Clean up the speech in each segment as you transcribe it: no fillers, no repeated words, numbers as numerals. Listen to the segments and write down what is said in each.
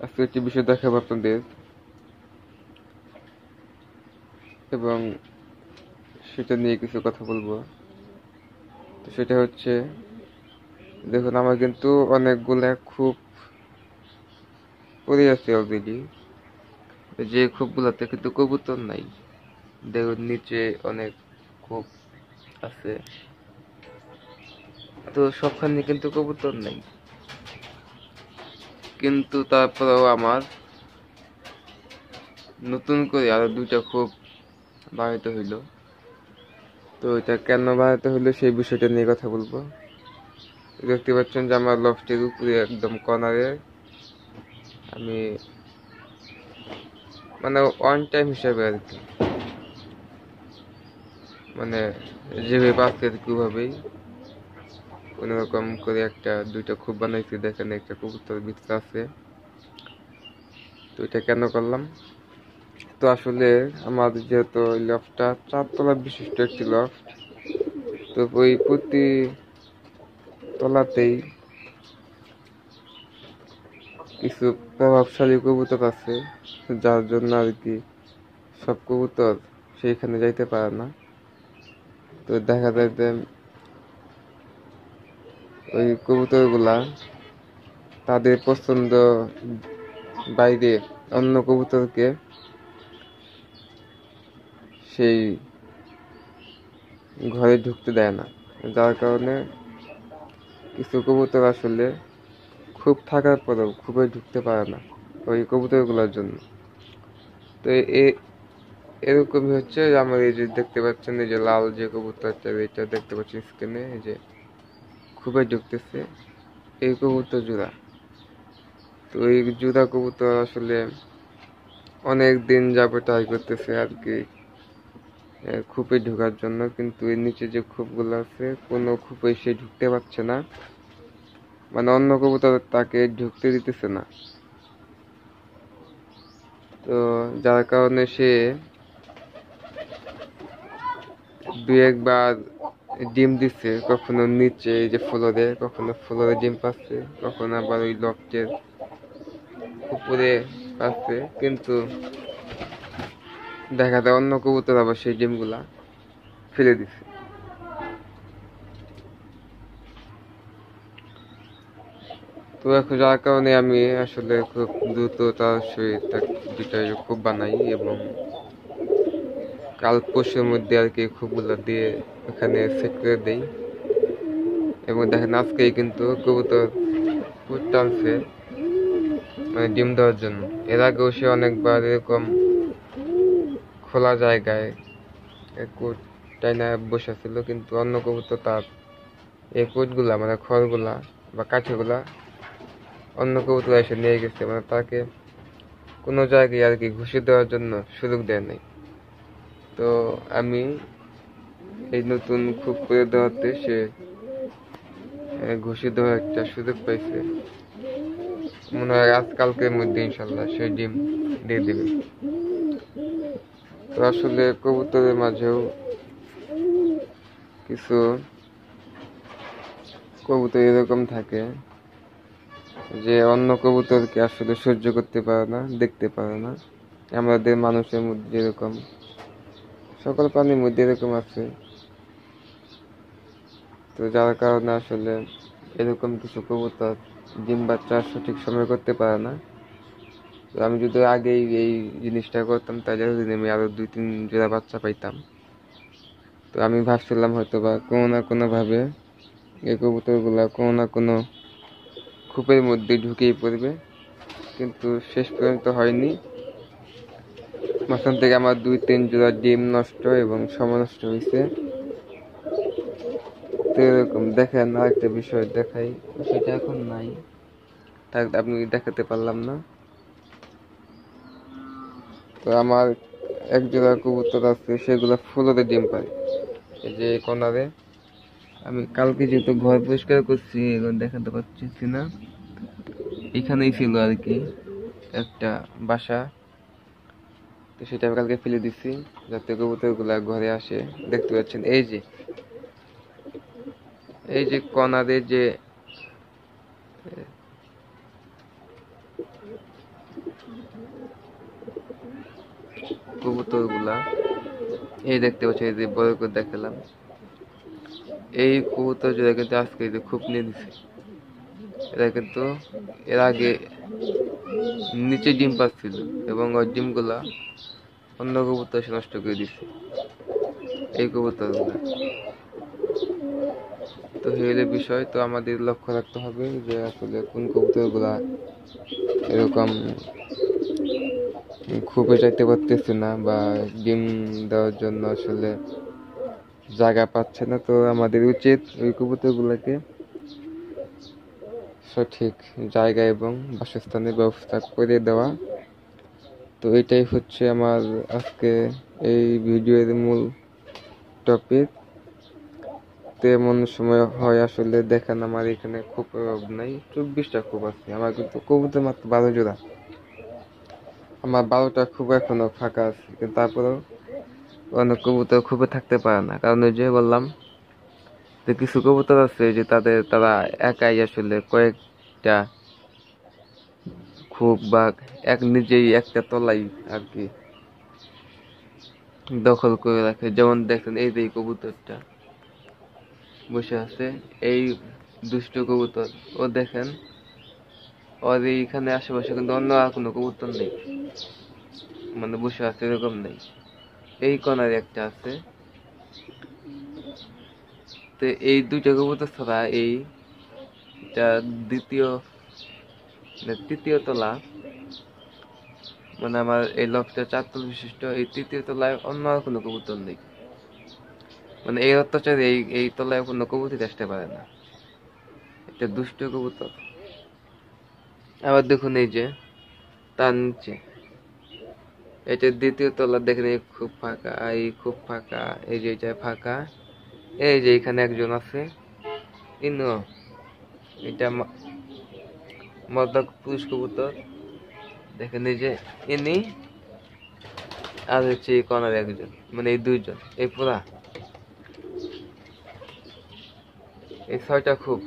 আজকে একটি বিষয় দেখাবো আপনাদের, এবং সেটা নিয়ে কিছু কথা বলবো। তো সেটা হচ্ছে, দেখুন আমার কিন্তু অনেকগুলা খুব পড়ে আছে অলরেডি। যে খোপগুলাতে কিন্তু কবুতর নাই। দেখুন নিচে অনেক খোপ আছে, তো সবখানে কিন্তু কবুতর নাই। কিন্তু তারপরেও আমার নতুন করে আরো 2টা খোপ বানাইতে হইলো। তো এটা কেন বানাইতে হইলো সেই বিষয়টা নিয়ে কথা বলবো। দেখতে পাচ্ছেন যে আমার লফটের উপরে একদম কর্নারে আমি মানে ওয়ান টাইম হিসাবে আর কি, মানে যেভাবে পাচ্ছি আর কি ওভাবেই কোনোরকম করে 2টা খোপ বানাইছি। দেখেন একটা কবুতর ভিতরে আছে। তো এটা কেন করলাম, তো আসলে আমার যেহেতু লফটটা 4 তলা বিশিষ্ট একটি লফট, তো ওই প্রতি তলাতেই কিছু প্রভাবশালী কবুতর আছে, যার জন্য আর কি সব কবুতর সেইখানে যাইতে পারে না। তো দেখা যায় যে ওই কবুতরগুলা তাদের পছন্দ বাইরে অন্য কবুতরকে সেই ঘরে ঢুকতে দেয় না, যার কারণে কিছু কবুতর আসলে খুব থাকার পরেও খুবই ঢুকতে পারে না ওই কবুতরগুলোর জন্য। তো এরকমই হচ্ছে আমার এই যে দেখতে পাচ্ছেন, এই যে লাল যে কবুতরটা এটা দেখতে পাচ্ছেন স্ক্রিনে, এই যে খুবই ঢুকতেছে এই কবুতর জোড়া। তো এই জোড়া কবুতর আসলে অনেক দিন যাবত ট্রাই করতেছে আর কি খোপে ঢোকার জন্য, কিন্তু এর নিচে যে খোপগুলো আছে কোনো খোপে সে ঢুকতে পারছে না, মানে অন্য কবুতর তাকে ঢুকতে দিতেছে না। তো যার কারণে সে 2-1বার ডিম দিচ্ছে, কখনো নিচে এই যে ফ্লোরে, কখনো ফ্লোরে ডিম পাচ্ছে, কখনো আবার ওই লফটের উপরে পাচ্ছে। কিন্তু দেখা যায় অন্য কবুতর আবার সেই ডিমগুলা ফেলে দিচ্ছে। তো এখন যার কারণে আমি আসলে খুব দ্রুত তার সহিত 2টা খুব বানাই, এবং কাল পরশুর মধ্যে আর কি খুবগুলো দিয়ে ওখানে সেট করে দেই। এবং দেখেন আজকেই কিন্তু কবুতর ফুট টানছে মানে ডিম দেওয়ার জন্য। এর আগেও সে অনেকবার এরকম খোলা জায়গায় কোট টাইনা বসে ছিল, কিন্তু অন্য কবুতর তার এই কোটগুলা মানে খড়গুলা বা কাঠিগুলা অন্য কবুতর এসে নিয়ে গেছে, মানে তাকে কোনো জায়গায় আর কি ঘুষি দেওয়ার জন্য সুযোগ দেয় নাই। তো আমি এই নতুন খুব করে দেওয়াতে সে ঘুষি দেওয়ার একটা সুযোগ পাইছে। মনে হয় আজকালকের মধ্যে ইনশাল্লাহ সে ডিম দিয়ে দেবে। তো আসলে কবুতরের মাঝেও কিছু কবুতর এরকম থাকে যে অন্য কবুতরকে আসলে সহ্য করতে পারে না, দেখতে পারে না। আমাদের মানুষের মধ্যে যেরকম, সকল প্রাণীর মধ্যে এরকম আছে। তো যার কারণে আসলে এরকম কিছু কবুতর ডিম বাচ্চা সঠিক সময় করতে পারে না। তো আমি যদি আগেই এই জিনিসটা করতাম, তাহলে আমি আরো 2-3 জোড়া বাচ্চা পাইতাম। তো আমি ভাবছিলাম হয়তো বা কোনো না কোনো ভাবে এই কবুতরগুলা কোনো না কোনো খোপের মধ্যে ঢুকেই পড়বে, কিন্তু শেষ পর্যন্ত হয়নি। মাঝখান থেকে আমার 2-3 জোড়া ডিম নষ্ট এবং সময় নষ্ট হয়েছে। তো এরকম দেখেন, আরেকটা বিষয় দেখাই, সেটা এখন নাই, তাই আপনি দেখাতে পারলাম না। তো আমার 1 জোড়া কবুতর আছে, সেগুলা ফুলতে ডিম পায় এই যে কর্নারে। আমি কালকে যেহেতু ঘর পরিষ্কার করছি, এখন দেখাতে পারছি না, এখানেই ছিল আর কি একটা বাসা। তো সেটা আমি কালকে ফেলে দিছি যাতে কবুতর গুলা ঘরে আসে। দেখতে পাচ্ছেন এই যে কর্নারে যে কবুতরগুলা, এই দেখতে পাচ্ছি, এই যে বড় করে দেখালাম, এই কবুতর যেটা কিন্তু আজকে এই যে খুব নিয়ে দিছে। এরা কিন্তু এর আগে নিচে ডিম পাচ্ছিল এবং ওই ডিমগুলা অন্য কবুতর এসে নষ্ট করে দিচ্ছে, এই কবুতরগুলা। তো এই হলো বিষয়। তো আমাদের লক্ষ্য রাখতে হবে যে আসলে কোন কবুতরগুলা এরকম খুবই যাইতে পারতেছে না বা ডিম দেওয়ার জন্য আসলে জায়গা পাচ্ছে না। তো আমাদের উচিত ওই কবুতরগুলোকে সঠিক জায়গা এবং বাসস্থানের ব্যবস্থা করে দেওয়া। তো এটাই হচ্ছে আমার আজকে এই ভিডিওর মূল টপিক। তো এমন সময় হয় আসলে দেখেন আমার এখানে খুব অভাব নাই, 24টা খুব আছে আমার, কিন্তু কবুতর মাত্র 12 জোড়া। আমার 12টা খুব এখনো ফাঁকা আছে, কিন্তু তারপরেও অনেক কবুতর খুবই থাকতে পারে না, কারণ ওই যে বললাম যে কিছু কবুতর আছে যে তারা একাই আসলে কয়েকটা খুব বা নিজেই একটা তলাই আর কি দখল করে রাখে। যেমন দেখেন এই যে কবুতরটা বসে আছে, এই দুষ্ট কবুতর, ও দেখেন ওর এইখানে আশেপাশে কিন্তু অন্য আর কোনো কবুতর নেই, মানে বসে আছে এরকম নেই। এই কোনারে একটা আছে। তো এই দুইটা কবুতর ছাড়া এইটা তৃতীয় তলা, মানে আমার এই লকটা 4 তল বিশিষ্ট, এই তৃতীয় তলায় অন্য আর কোনো কবুতর নেই। মানে এই অত্যাচারে এই তলায় কোনো কবুতর আসতে পারে না, এটা দুষ্ট কবুতর। আবার দেখুন এই যে তার নিচে, এটা দ্বিতীয় তলা, দেখেন এই খুব ফাঁকা, এই খুব ফাঁকা, এই যে এটা ফাঁকা, এই যে এখানে একজন আছে ইনো, এটা মাদা পুরুষ কবুতর, দেখেন এই যে ইনি, আর হচ্ছে এই কর্নার একজন, মানে এই দুইজন, এই পুরা এই 6টা খুব,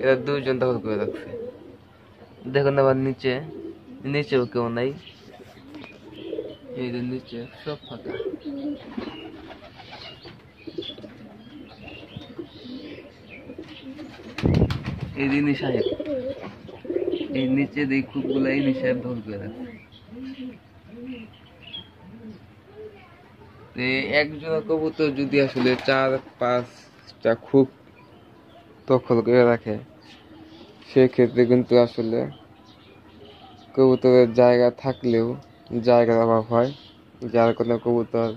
এরা দুইজন দখল করে রাখছে। দেখুন আবার নিচেও কেউ নাই, এই যে নিচে সব ফাঁকা। এই যে সাহেব, এই নিচে এই খুবগুলা এই সাহেব দখল করে রাখছে। একজন কবুতর যদি আসলে 4-5টা খুব দখল করে রাখে, সেক্ষেত্রে কিন্তু আসলে কবুতরের জায়গা থাকলেও জায়গার অভাব হয়, যার কোনো কবুতর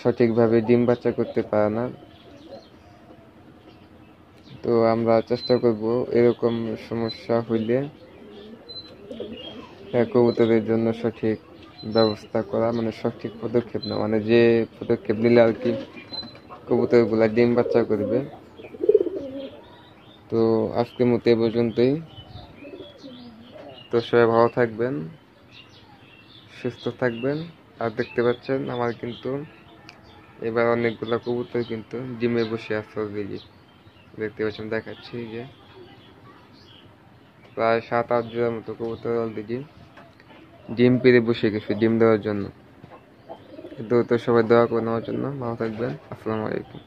সঠিকভাবে ডিম বাচ্চা করতে পারে না। তো আমরা চেষ্টা করব এরকম সমস্যা হইলে কবুতরের জন্য সঠিক ব্যবস্থা করা, মানে সঠিক পদক্ষেপ নেওয়া, মানে যে পদক্ষেপ নিলে আর কি কবুতরগুলা ডিম বাচ্চা করবে। তো আজকের মতো এ পর্যন্তই। তো সবাই ভালো থাকবেন, সুস্থ থাকবেন। আর দেখতে পাচ্ছেন আমার কিন্তু এবার অনেকগুলা কবুতর কিন্তু ডিমে বসে আছে অলরেডি, দেখতে পাচ্ছেন, দেখাচ্ছি যে প্রায় 7-8 জোড়ার মতো কবুতর অলরেডি ডিম পেড়ে বসে গেছে ডিম দেওয়ার জন্য। তো সবাই দোয়া করে নেওয়ার জন্য। ভালো থাকবেন। আসসালামু আলাইকুম।